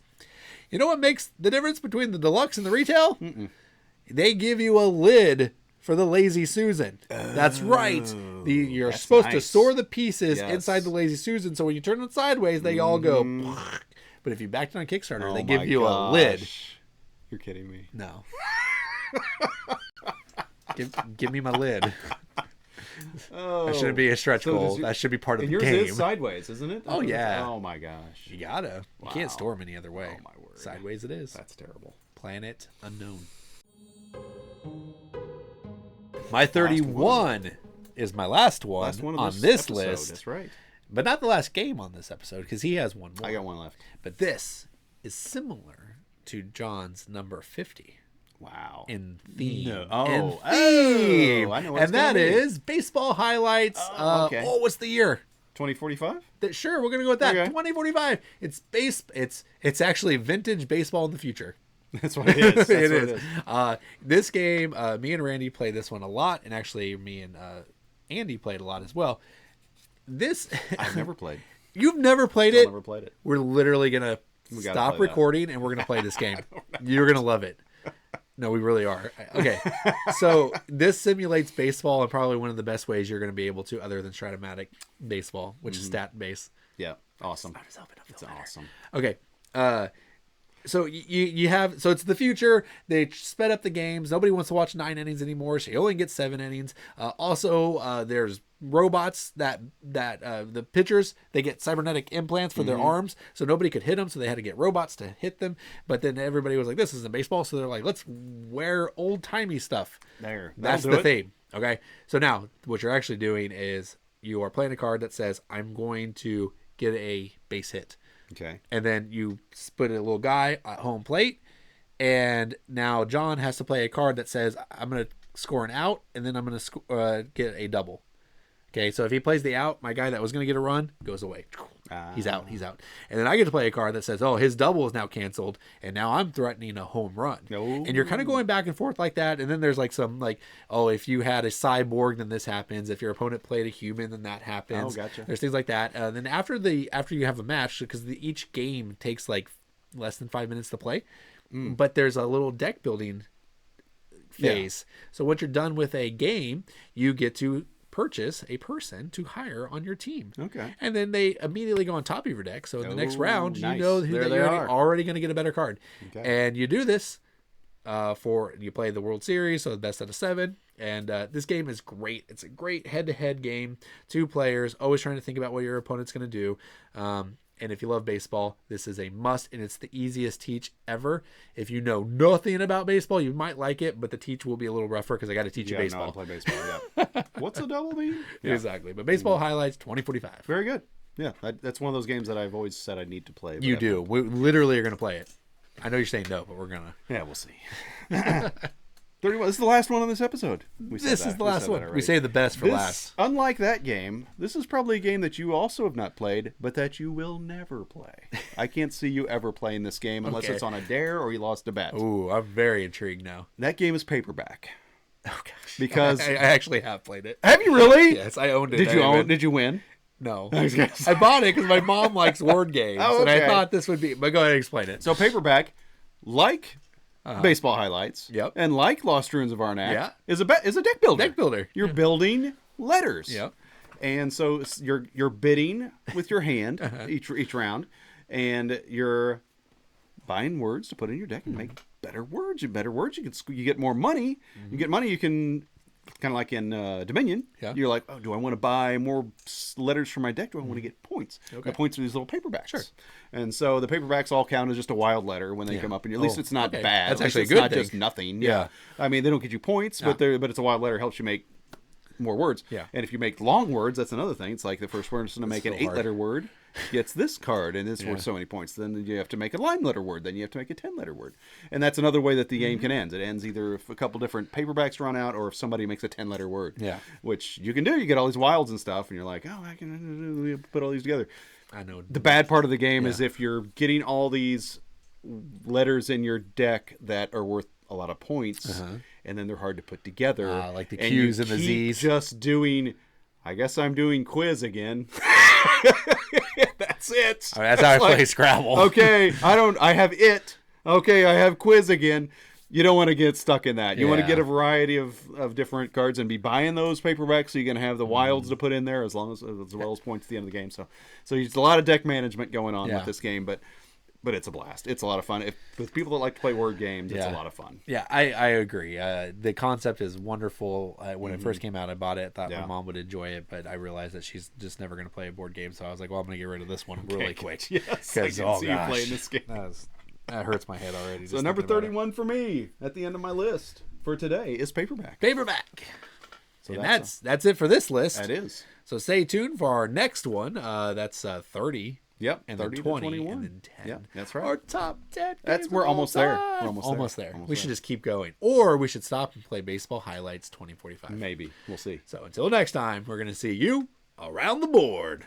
You know what makes the difference between the deluxe and the retail? They give you a lid for the Lazy Susan. That's right. You're that's supposed to nice. store the pieces Yes. inside the Lazy Susan, so when you turn it sideways, they all go. But if you backed it on Kickstarter, Oh they give my you a lid. gosh. You're kidding me. No. give me my lid. Oh, That shouldn't be a stretch So does goal. your- That should be part of and the yours game. is sideways, isn't it? Oh, yeah. Oh my gosh. You gotta. You Wow. can't store them any other way. Oh, my word. Sideways it is. That's terrible. Planet Unknown. My 31 is my last one, Last one of on this this episode. list, That's right. but not the last game on this episode because he has one more. I got one left. But this is similar to John's number 50 Wow. in theme. No. Oh. In Oh, theme. I know what it's And that gonna be. is baseball highlights. Oh, okay. What's the year? 2045? Sure, we're gonna go with that. Okay. 2045. It's actually vintage baseball in the future. That's what it is. That's It what is. it is. This game, me and Randy played this one a lot, and actually me and Andy played a lot as well. This I've never played. you've never played I've it. never played it. We're literally gonna gotta stop play that. recording and we're gonna play this game. You're gonna love it. No, we really are. Okay, so this simulates baseball in probably one of the best ways you're gonna be able to, other than Stratomatic baseball, which is stat based. Yeah. Awesome. It's It's awesome. Okay. So you have, so it's the future. They sped up the games. Nobody wants to watch 9 innings anymore, so you only get 7 innings. Also, there's robots that the pitchers, they get cybernetic implants for their arms, so nobody could hit them, so they had to get robots to hit them. But then everybody was like, this isn't baseball, so they're like, let's wear old timey stuff. There. That's That'll the do it. theme. Okay. So now what you're actually doing is you are playing a card that says, I'm going to get a base hit. Okay. And then you put a little guy at home plate, And now John has to play a card that says, I'm going to score an out, and then I'm going to get a double. Okay, so if he plays the out, my guy that was going to get a run goes away. He's out. And then I get to play a card that says, oh, his double is now canceled, and now I'm threatening a home run. And you're kind of going back and forth like that. And then there's like some like, oh, if you had a cyborg, then this happens. If your opponent played a human, then that happens. Oh, gotcha. There's things like that. Then after you have a match, because each game takes like less than 5 minutes to play, but there's a little deck building phase. So once you're done with a game, you get to purchase a person to hire on your team. Okay. And then they immediately go on top of your deck. So in the next round, nice. you know There that they you're are. already going to get a better card. Okay. And you do this you play the World Series, so the best out of 7. And this game is great. It's a great head-to-head game. 2 players, always trying to think about what your opponent's going to do. And if you love baseball, this is a must, and it's the easiest teach ever. If you know nothing about baseball, you might like it, but the teach will be a little rougher because I got to teach you baseball. Know how to play baseball, yeah. What's a double mean? Yeah. Exactly. But baseball highlights 2045. Very good. Yeah, that's one of those games that I've always said I need to play. You do. We literally are going to play it. I know you're saying no, but we're going to. Yeah, we'll see. 31. This is the last one on this episode. This is the last one. We saved the best for last. Unlike that game, this is probably a game that you also have not played, but that you will never play. I can't see you ever playing this game unless it's on a dare or you lost a bet. Ooh, I'm very intrigued now. That game is Paperback. Oh gosh, because I actually have played it. Have you really? Yes, I owned it. Did you win? No, I bought it because my mom likes word games, and I thought this would be. But go ahead and explain it. So Paperback, like baseball highlights, and like Lost Ruins of Arnak, is a deck builder. Deck builder. You're building letters. Yep. And so you're bidding with your hand each round, and you're buying words to put in your deck and make better words. You get more money. You get money. You can. Kind of like in Dominion, you're like, oh, do I want to buy more letters for my deck? Do I want to get points? Okay. The points are these little paperbacks. Sure. And so the paperbacks all count as just a wild letter when they come up, and at least it's not bad. That's at actually least a good not thing. just nothing. Yeah. I mean, they don't get you points, but it's a wild letter. Helps you make more words. Yeah. And if you make long words, that's another thing. It's like the first person to make an 8-letter word gets this card, and it's worth so many points. Then you have to make a 9-letter word. Then you have to make a 10-letter word. And that's another way that the game can end. It ends either if a couple different paperbacks run out, or if somebody makes a 10-letter word. Yeah. Which you can do. You get all these wilds and stuff, and you're like, oh, I can put all these together. I know. The bad part of the game is if you're getting all these letters in your deck that are worth a lot of points, and then they're hard to put together. Like the Q's and the Z's. Just doing, I guess I'm doing quiz again. That's it. I mean, that's how I play Scrabble. Okay, I have it. Okay, I have quiz again. You don't want to get stuck in that. You want to get a variety of different cards and be buying those paperbacks, so you're going to have the wilds to put in there as well as points at the end of the game. So there's a lot of deck management going on with this game, but it's a blast. It's a lot of fun. With people that like to play word games, it's a lot of fun. Yeah, I agree. The concept is wonderful. When it first came out, I bought it. Thought my mom would enjoy it, but I realized that she's just never going to play a board game. So I was like, well, I'm going to get rid of this one really quick. Yes, I can see you playing this game. That hurts my head already. So number 31 for me at the end of my list for today is Paperback. Paperback. So and that's it for this list. That is. So stay tuned for our next one. That's 30. Yep, and 30 then 20, to 21. and then 10. Yeah, that's right. Our top 10. We're almost there. We're almost there. We should just keep going, or we should stop and play baseball highlights 2045. Maybe we'll see. So until next time, we're gonna see you around the board.